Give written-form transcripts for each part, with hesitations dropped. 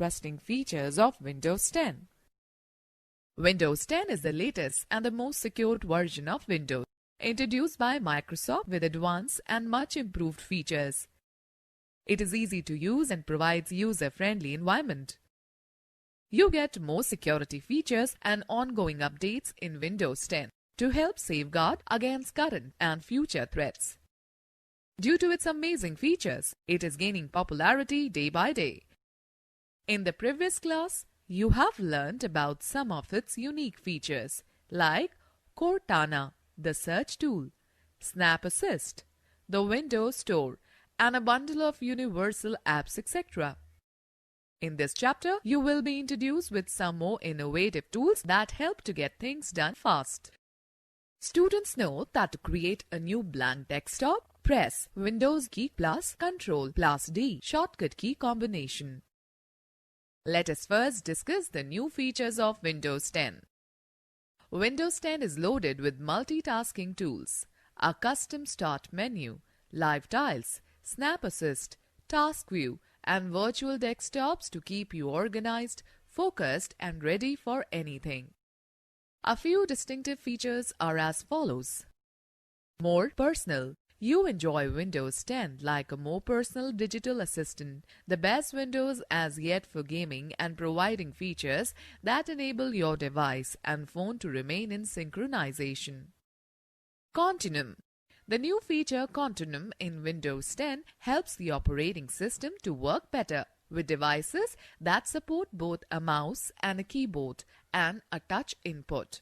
interesting features of Windows 10. Windows 10 is the latest and the most secured version of Windows, introduced by Microsoft with advanced and much improved features. It is easy to use and provides user-friendly environment. You get more security features and ongoing updates in Windows 10 to help safeguard against current and future threats. Due to its amazing features, it is gaining popularity day by day. In the previous class, you have learned about some of its unique features like Cortana, the search tool, Snap Assist, the Windows Store, and a bundle of universal apps, etc. In this chapter, you will be introduced with some more innovative tools that help to get things done fast. Students know that to create a new blank desktop, press Windows key plus Ctrl plus D shortcut key combination. Let us first discuss the new features of Windows 10. Windows 10 is loaded with multitasking tools, a custom start menu, live tiles, Snap Assist, Task View, and virtual desktops to keep you organized, focused, and ready for anything. A few distinctive features are as follows. More personal. You enjoy Windows 10 like a more personal digital assistant, the best Windows as yet for gaming and providing features that enable your device and phone to remain in synchronization. Continuum. The new feature Continuum in Windows 10 helps the operating system to work better with devices that support both a mouse and a keyboard and a touch input.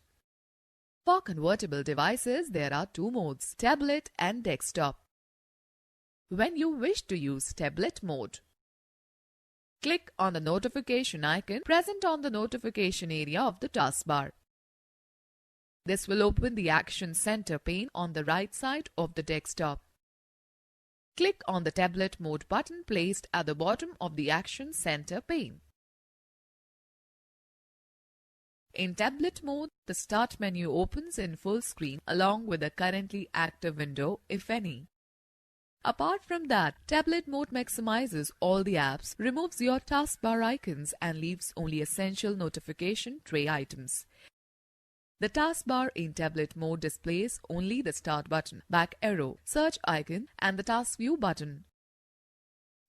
For convertible devices, there are two modes, tablet and desktop. When you wish to use tablet mode, click on the notification icon present on the notification area of the taskbar. This will open the Action Center pane on the right side of the desktop. Click on the tablet mode button placed at the bottom of the Action Center pane. In tablet mode, the Start menu opens in full screen along with the currently active window, if any. Apart from that, tablet mode maximizes all the apps, removes your taskbar icons and leaves only essential notification tray items. The taskbar in tablet mode displays only the Start button, back arrow, search icon and the Task View button.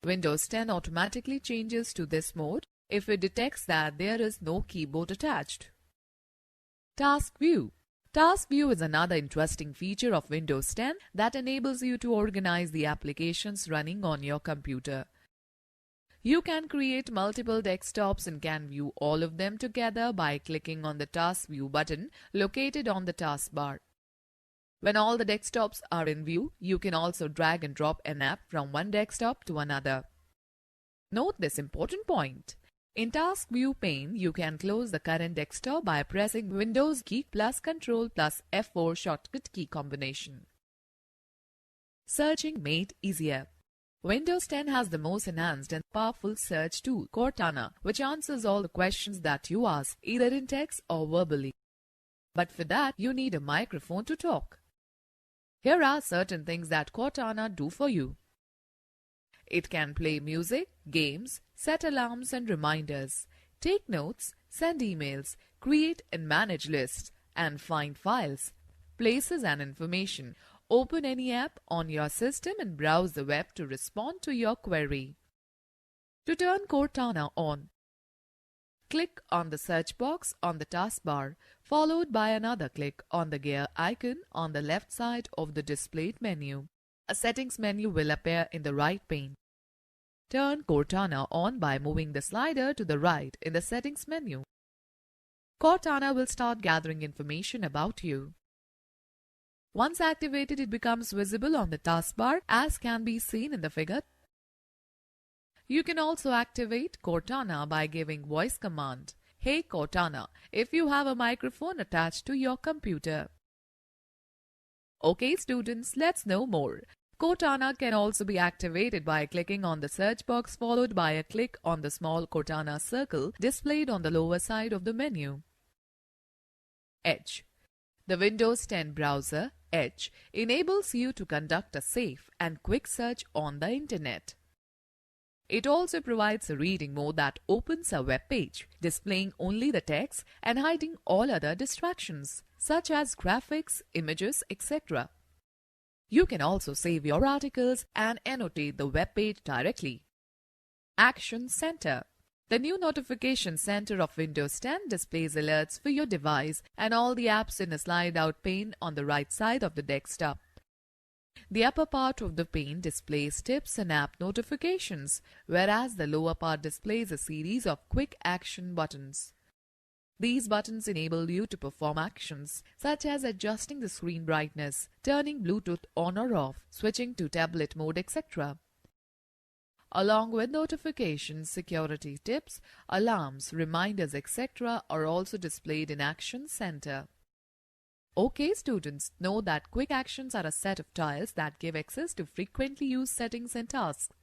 Windows 10 automatically changes to this mode if it detects that there is no keyboard attached. Task View. Task View is another interesting feature of Windows 10 that enables you to organize the applications running on your computer. You can create multiple desktops and can view all of them together by clicking on the Task View button located on the taskbar. When all the desktops are in view, you can also drag and drop an app from one desktop to another. Note this important point. In Task View pane, you can close the current desktop by pressing Windows key plus Ctrl plus F4 shortcut key combination. Searching made easier. Windows 10 has the most enhanced and powerful search tool, Cortana, which answers all the questions that you ask, either in text or verbally. But for that, you need a microphone to talk. Here are certain things that Cortana do for you. It can play music, games, set alarms and reminders, take notes, send emails, create and manage lists, and find files, places and information. Open any app on your system and browse the web to respond to your query. To turn Cortana on, click on the search box on the taskbar, followed by another click on the gear icon on the left side of the displayed menu. A settings menu will appear in the right pane. Turn Cortana on by moving the slider to the right in the settings menu. Cortana will start gathering information about you. Once activated, it becomes visible on the taskbar as can be seen in the figure. You can also activate Cortana by giving voice command, "Hey Cortana," if you have a microphone attached to your computer. Okay students, let's know more. Cortana can also be activated by clicking on the search box followed by a click on the small Cortana circle displayed on the lower side of the menu. Edge. The Windows 10 browser, Edge, enables you to conduct a safe and quick search on the internet. It also provides a reading mode that opens a web page, displaying only the text and hiding all other distractions, such as graphics, images, etc. You can also save your articles and annotate the web page directly. Action Center. The new Notification Center of Windows 10 displays alerts for your device and all the apps in a slide-out pane on the right side of the desktop. The upper part of the pane displays tips and app notifications, whereas the lower part displays a series of quick action buttons. These buttons enable you to perform actions such as adjusting the screen brightness, turning Bluetooth on or off, switching to tablet mode, etc. Along with notifications, security tips, alarms, reminders, etc. are also displayed in Action Center. OK students, know that quick actions are a set of tiles that give access to frequently used settings and tasks.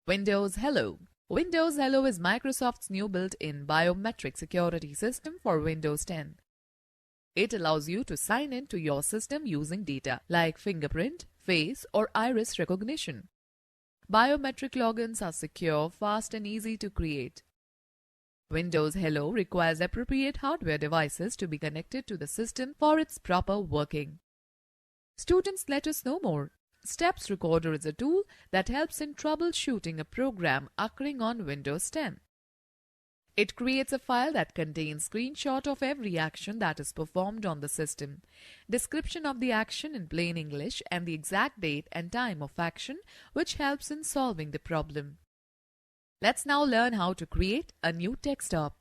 Windows Hello. Windows Hello is Microsoft's new built-in biometric security system for Windows 10. It allows you to sign in to your system using data like fingerprint, face, or iris recognition. Biometric logins are secure, fast, and easy to create. Windows Hello requires appropriate hardware devices to be connected to the system for its proper working. Students, let us know more. Steps Recorder is a tool that helps in troubleshooting a program occurring on Windows 10. It creates a file that contains screenshot of every action that is performed on the system, description of the action in plain English, and the exact date and time of action, which helps in solving the problem. Let's now learn how to create a new desktop.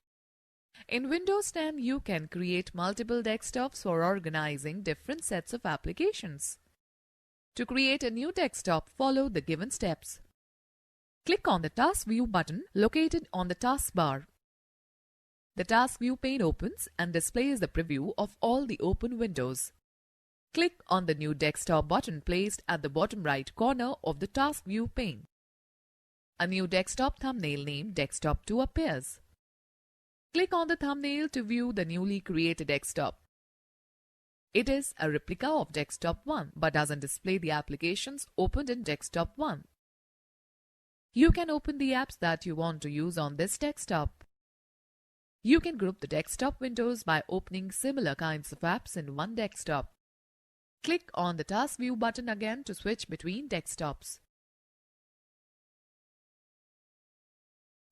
In Windows 10, you can create multiple desktops for organizing different sets of applications. To create a new desktop, follow the given steps. Click on the Task View button located on the taskbar. The Task View pane opens and displays the preview of all the open windows. Click on the New Desktop button placed at the bottom right corner of the Task View pane. A new desktop thumbnail named Desktop 2 appears. Click on the thumbnail to view the newly created desktop. It is a replica of Desktop 1 but doesn't display the applications opened in Desktop 1. You can open the apps that you want to use on this desktop. You can group the desktop windows by opening similar kinds of apps in one desktop. Click on the Task View button again to switch between desktops.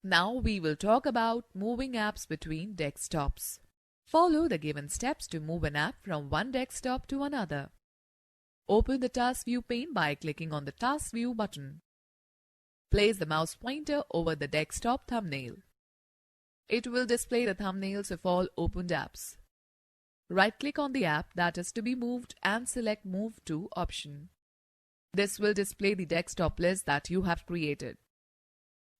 Now we will talk about moving apps between desktops. Follow the given steps to move an app from one desktop to another. Open the Task View pane by clicking on the Task View button. Place the mouse pointer over the desktop thumbnail. It will display the thumbnails of all opened apps. Right-click on the app that is to be moved and select Move To option. This will display the desktop list that you have created.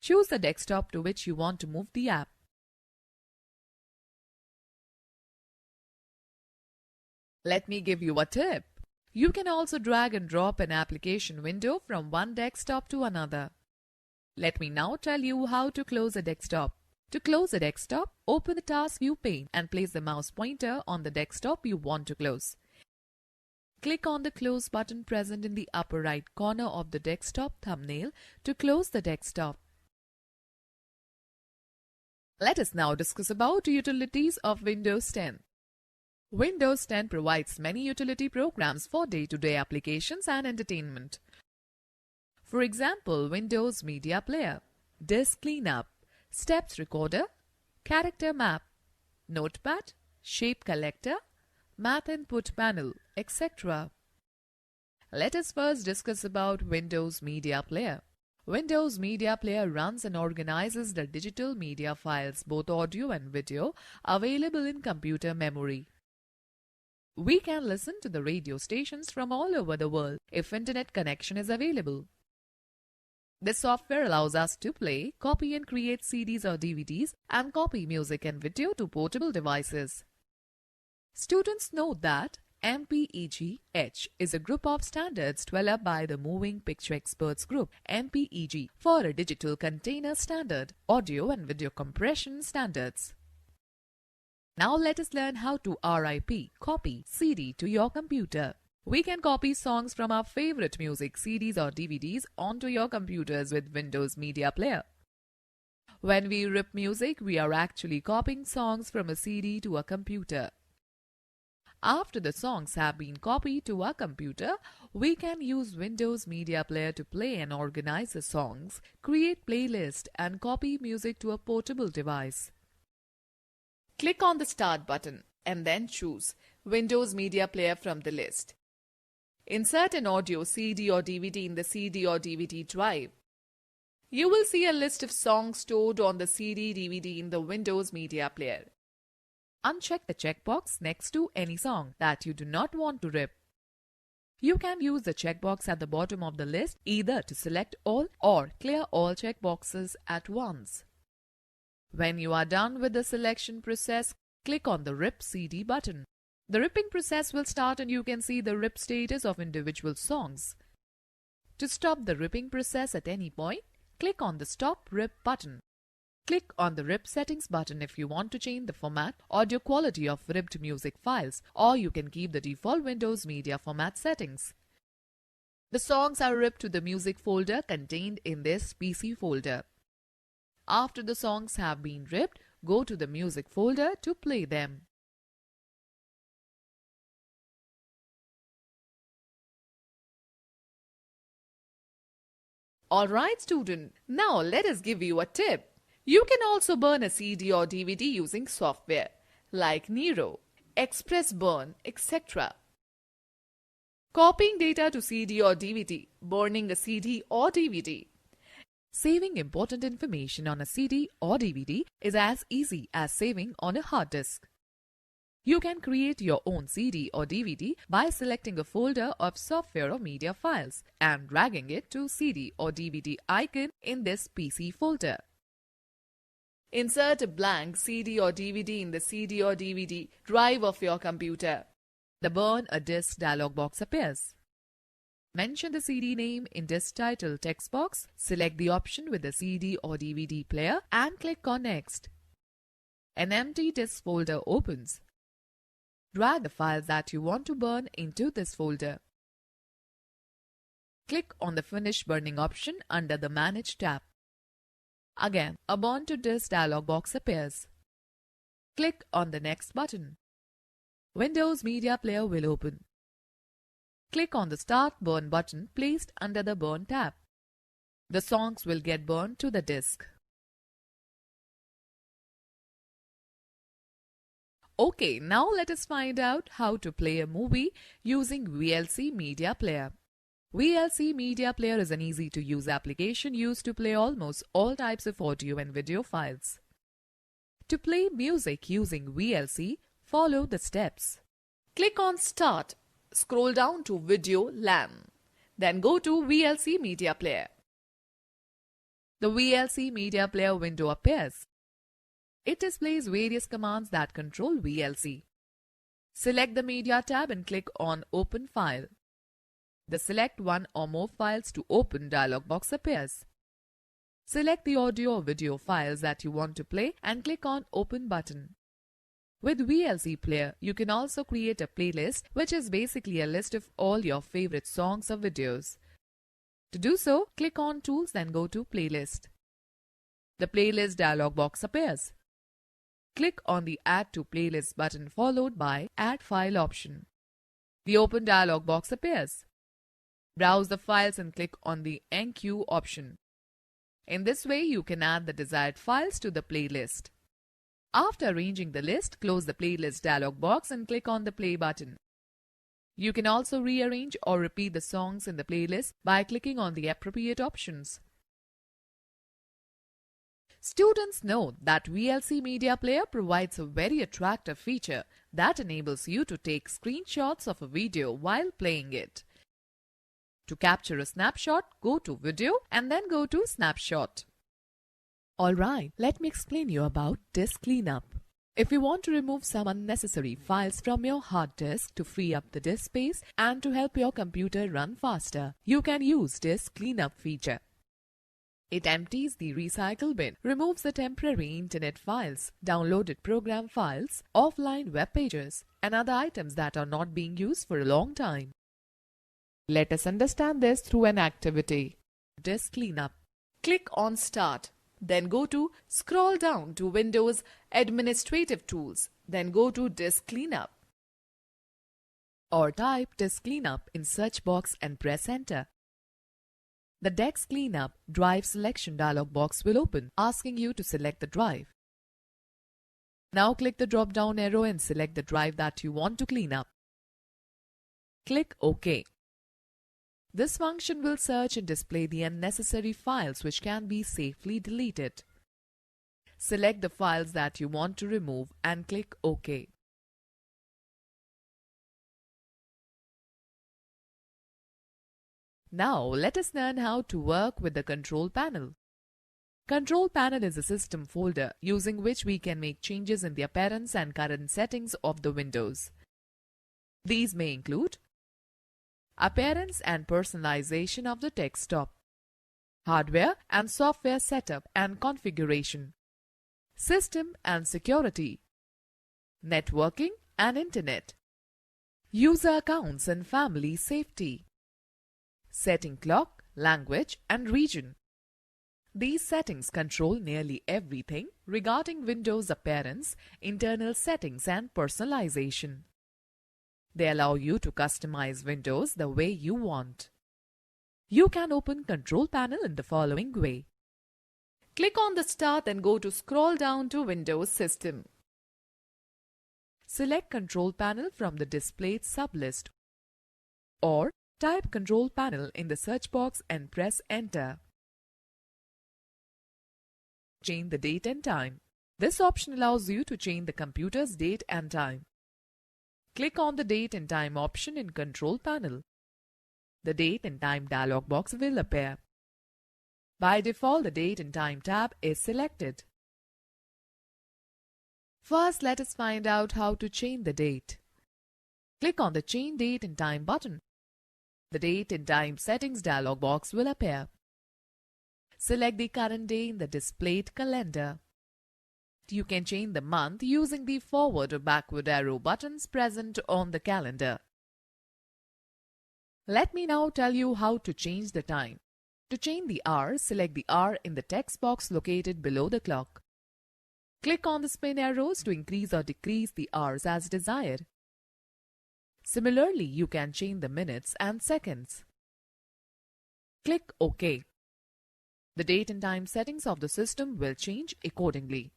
Choose the desktop to which you want to move the app. Let me give you a tip. You can also drag and drop an application window from one desktop to another. Let me now tell you how to close a desktop. To close a desktop, open the Task View pane and place the mouse pointer on the desktop you want to close. Click on the Close button present in the upper right corner of the desktop thumbnail to close the desktop. Let us now discuss about utilities of Windows 10. Windows 10 provides many utility programs for day-to-day applications and entertainment. For example, Windows Media Player, Disk Cleanup, Steps Recorder, Character Map, Notepad, Shape Collector, Math Input Panel, etc. Let us first discuss about Windows Media Player. Windows Media Player runs and organizes the digital media files, both audio and video, available in computer memory. We can listen to the radio stations from all over the world if internet connection is available. This software allows us to play, copy and create CDs or DVDs and copy music and video to portable devices. Students note that MPEG-H is a group of standards developed by the Moving Picture Experts Group MPEG for a digital container standard, audio and video compression standards. Now let us learn how to RIP, copy CD to your computer. We can copy songs from our favorite music CDs or DVDs onto your computers with Windows Media Player. When we rip music, we are actually copying songs from a CD to a computer. After the songs have been copied to our computer, we can use Windows Media Player to play and organize the songs, create playlists, and copy music to a portable device. Click on the Start button and then choose Windows Media Player from the list. Insert an audio CD or DVD in the CD or DVD drive. You will see a list of songs stored on the CD/DVD in the Windows Media Player. Uncheck the checkbox next to any song that you do not want to rip. You can use the checkbox at the bottom of the list either to select all or clear all checkboxes at once. When you are done with the selection process, click on the Rip CD button. The ripping process will start and you can see the rip status of individual songs. To stop the ripping process at any point, click on the Stop Rip button. Click on the Rip Settings button if you want to change the format, audio quality of ripped music files, or you can keep the default Windows Media format settings. The songs are ripped to the music folder contained in this PC folder. After the songs have been ripped, go to the music folder to play them. Alright student, now let us give you a tip. You can also burn a CD or DVD using software like Nero, Express Burn, etc. Copying data to CD or DVD, burning a CD or DVD. Saving important information on a CD or DVD is as easy as saving on a hard disk. You can create your own CD or DVD by selecting a folder of software or media files and dragging it to CD or DVD icon in this PC folder. Insert a blank CD or DVD in the CD or DVD drive of your computer. The Burn a Disk dialog box appears. Mention the CD name in disk title text box, select the option with the CD or DVD player and click on Next. An empty disk folder opens. Drag the files that you want to burn into this folder. Click on the Finish Burning option under the Manage tab. Again, a Burn to Disk dialog box appears. Click on the Next button. Windows Media Player will open. Click on the Start Burn button placed under the Burn tab. The songs will get burned to the disk. Okay, now let us find out how to play a movie using VLC Media Player. VLC Media Player is an easy-to-use application used to play almost all types of audio and video files. To play music using VLC, follow the steps. Click on Start, scroll down to Video LAN, then go to VLC Media Player. The VLC Media Player window appears. It displays various commands that control VLC. Select the Media tab and click on Open File. The Select one or more files to open dialog box appears. Select the audio or video files that you want to play and click on Open button. With VLC Player, you can also create a playlist, which is basically a list of all your favorite songs or videos. To do so, click on Tools and go to Playlist. The Playlist dialog box appears. Click on the Add to Playlist button followed by Add File option. The Open dialog box appears. Browse the files and click on the Enqueue option. In this way, you can add the desired files to the playlist. After arranging the list, close the Playlist dialog box and click on the Play button. You can also rearrange or repeat the songs in the playlist by clicking on the appropriate options. Students know that VLC Media Player provides a very attractive feature that enables you to take screenshots of a video while playing it. To capture a snapshot, go to Video and then go to Snapshot. Alright, let me explain you about disk cleanup. If you want to remove some unnecessary files from your hard disk to free up the disk space and to help your computer run faster, you can use disk cleanup feature. It empties the recycle bin, removes the temporary internet files, downloaded program files, offline web pages, and other items that are not being used for a long time. Let us understand this through an activity. Disk Cleanup. Click on Start. Then go to Scroll down to Windows Administrative Tools. Then go to Disk Cleanup. Or type Disk Cleanup in search box and press Enter. The Disk Cleanup Drive Selection dialog box will open, asking you to select the drive. Now click the drop-down arrow and select the drive that you want to clean up. Click OK. This function will search and display the unnecessary files which can be safely deleted. Select the files that you want to remove and click OK. Now let us learn how to work with the Control Panel. Control Panel is a system folder using which we can make changes in the appearance and current settings of the windows. These may include appearance and personalization of the desktop, hardware and software setup and configuration, system and security, networking and internet, user accounts and family safety, setting clock, language and region. These settings control nearly everything regarding Windows appearance, internal settings and personalization. They allow you to customize Windows the way you want. You can open Control Panel in the following way. Click on the Start and go to Scroll down to Windows System. Select Control Panel from the displayed sublist or type Control Panel in the search box and press Enter. Change the date and time. This option allows you to change the computer's date and time. Click on the Date and Time option in Control Panel. The Date and Time dialog box will appear. By default, the Date and Time tab is selected. First, let us find out how to change the date. Click on the Change Date and Time button. The Date and Time Settings dialog box will appear. Select the current day in the displayed calendar. You can change the month using the forward or backward arrow buttons present on the calendar. Let me now tell you how to change the time. To change the hour, select the hour in the text box located below the clock. Click on the spin arrows to increase or decrease the hours as desired. Similarly, you can change the minutes and seconds. Click OK. The date and time settings of the system will change accordingly.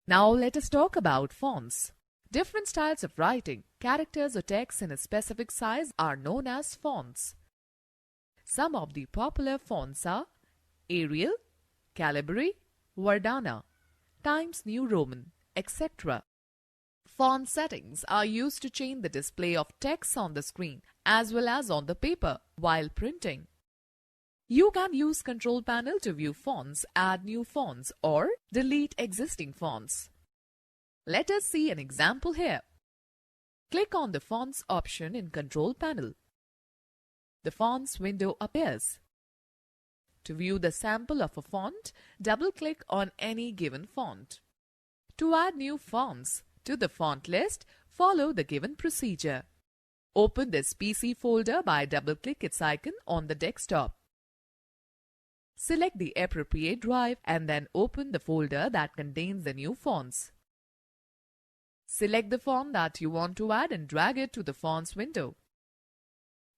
Now let us talk about fonts. Different styles of writing, characters or text in a specific size are known as fonts. Some of the popular fonts are Arial, Calibri, Verdana, Times New Roman, etc. Font settings are used to change the display of text on the screen as well as on the paper while printing. You can use Control Panel to view fonts, add new fonts, or delete existing fonts. Let us see an example here. Click on the Fonts option in Control Panel. The Fonts window appears. To view the sample of a font, double-click on any given font. To add new fonts to the font list, follow the given procedure. Open this PC folder by double-click its icon on the desktop. Select the appropriate drive and then open the folder that contains the new fonts. Select the font that you want to add and drag it to the Fonts window.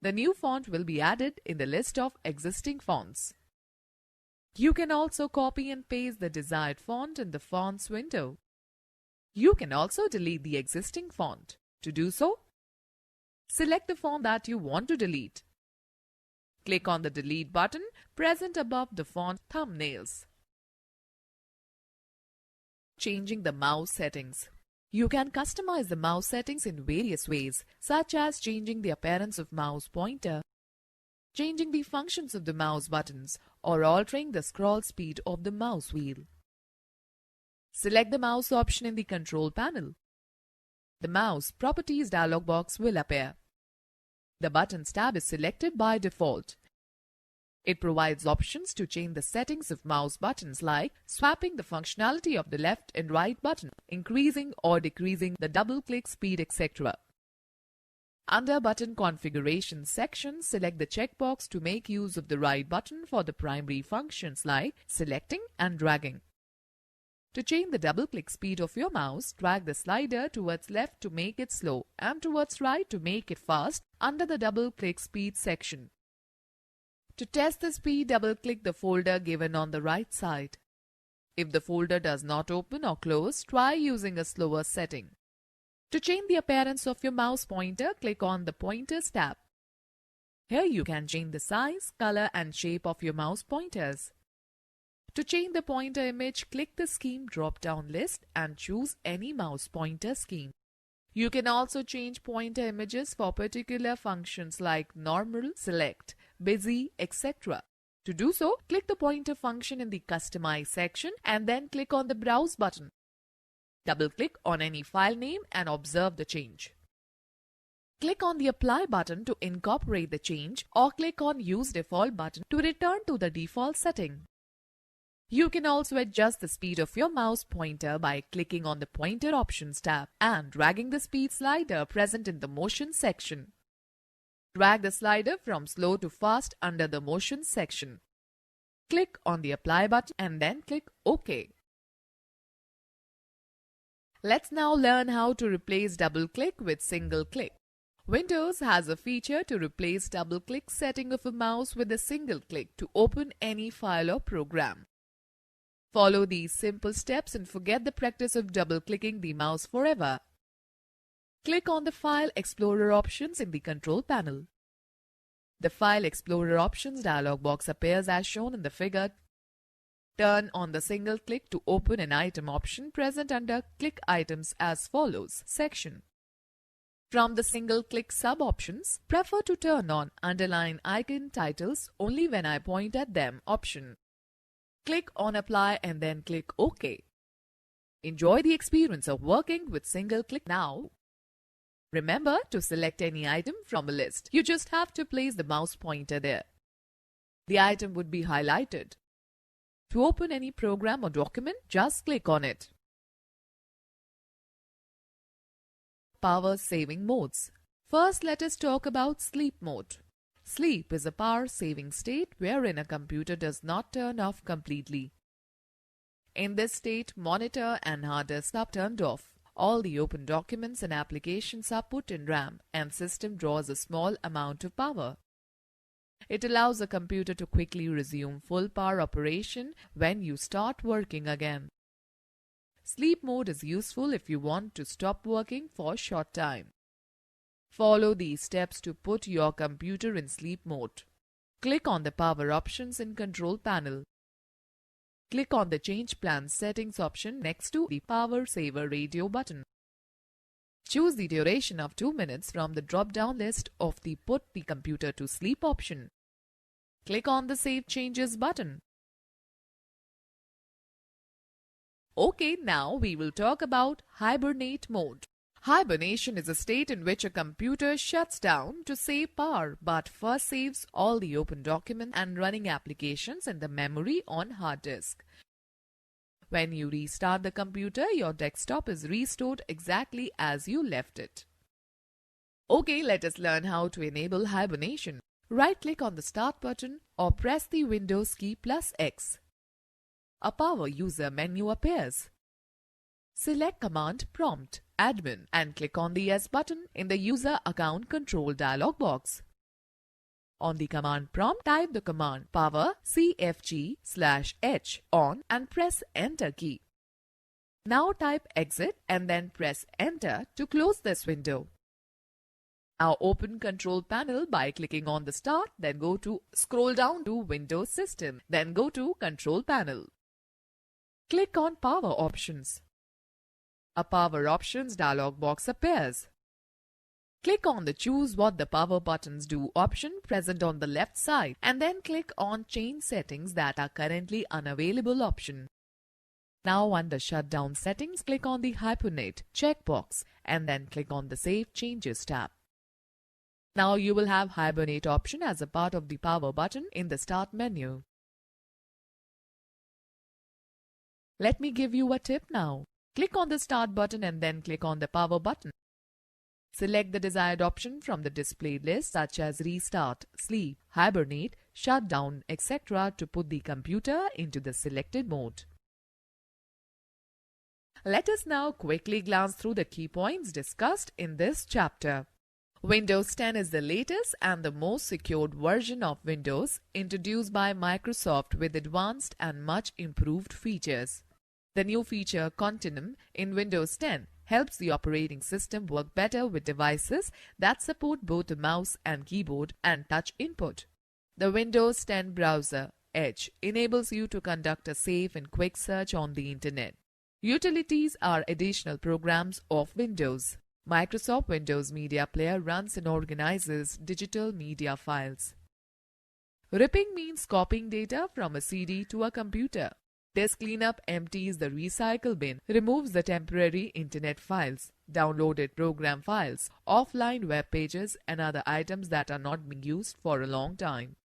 The new font will be added in the list of existing fonts. You can also copy and paste the desired font in the Fonts window. You can also delete the existing font. To do so, select the font that you want to delete. Click on the Delete button present above the font thumbnails. Changing the mouse settings. You can customize the mouse settings in various ways, such as changing the appearance of mouse pointer, changing the functions of the mouse buttons, or altering the scroll speed of the mouse wheel. Select the mouse option in the Control Panel. The Mouse Properties dialog box will appear. The Buttons tab is selected by default. It provides options to change the settings of mouse buttons like swapping the functionality of the left and right button, increasing or decreasing the double-click speed, etc. Under Button Configuration section, select the checkbox to make use of the right button for the primary functions like selecting and dragging. To change the double-click speed of your mouse, drag the slider towards left to make it slow and towards right to make it fast under the double-click speed section. To test the speed, double-click the folder given on the right side. If the folder does not open or close, try using a slower setting. To change the appearance of your mouse pointer, click on the Pointers tab. Here you can change the size, color and shape of your mouse pointers. To change the pointer image, click the Scheme drop-down list and choose any mouse pointer scheme. You can also change pointer images for particular functions like normal, select, busy, etc. To do so, click the pointer function in the Customize section and then click on the Browse button. Double-click on any file name and observe the change. Click on the Apply button to incorporate the change or click on Use Default button to return to the default setting. You can also adjust the speed of your mouse pointer by clicking on the Pointer Options tab and dragging the speed slider present in the Motion section. Drag the slider from slow to fast under the Motion section. Click on the Apply button and then click OK. Let's now learn how to replace double-click with single-click. Windows has a feature to replace double-click setting of a mouse with a single click to open any file or program. Follow these simple steps and forget the practice of double-clicking the mouse forever. Click on the File Explorer options in the control panel. The File Explorer options dialog box appears as shown in the figure. Turn on the single click to open an item option present under Click Items as follows section. From the single click sub-options, prefer to turn on Underline Icon Titles only when I point at them option. Click on Apply and then click OK. Enjoy the experience of working with single click now. Remember to select any item from a list. You just have to place the mouse pointer there. The item would be highlighted. To open any program or document, just click on it. Power saving modes. First, let us talk about sleep mode. Sleep is a power-saving state wherein a computer does not turn off completely. In this state, monitor and hard disk are turned off. All the open documents and applications are put in RAM and system draws a small amount of power. It allows the computer to quickly resume full power operation when you start working again. Sleep mode is useful if you want to stop working for a short time. Follow these steps to put your computer in sleep mode. Click on the Power options in Control panel. Click on the Change Plan Settings option next to the Power Saver Radio button. Choose the duration of 2 minutes from the drop-down list of the Put the Computer to Sleep option. Click on the Save Changes button. Okay, now we will talk about Hibernate mode. Hibernation is a state in which a computer shuts down to save power but first saves all the open documents and running applications in the memory on hard disk. When you restart the computer, your desktop is restored exactly as you left it. Okay, let us learn how to enable hibernation. Right-click on the Start button or press the Windows key +X. A Power User menu appears. Select Command Prompt Admin and click on the Yes button in the User Account Control dialog box. On the command prompt, type the command power cfg/h on and press Enter key. Now type Exit and then press Enter to close this window. Now open Control Panel by clicking on the Start, then scroll down to Windows System, then go to Control Panel. Click on Power Options. A Power Options dialog box appears. Click on the Choose what the power buttons do option present on the left side and then click on Change settings that are currently unavailable option. Now under Shutdown settings, click on the Hibernate checkbox and then click on the Save Changes tab. Now you will have Hibernate option as a part of the Power button in the Start menu. Let me give you a tip now. Click on the Start button and then click on the Power button. Select the desired option from the displayed list such as restart, sleep, hibernate, shut down, etc. to put the computer into the selected mode. Let us now quickly glance through the key points discussed in this chapter. Windows 10 is the latest and the most secured version of Windows introduced by Microsoft with advanced and much improved features. The new feature Continuum in Windows 10 helps the operating system work better with devices that support both a mouse and keyboard and touch input. The Windows 10 browser, Edge, enables you to conduct a safe and quick search on the Internet. Utilities are additional programs of Windows. Microsoft Windows Media Player runs and organizes digital media files. Ripping means copying data from a CD to a computer. Disk Cleanup empties the recycle bin, removes the temporary internet files, downloaded program files, offline web pages, and other items that are not being used for a long time.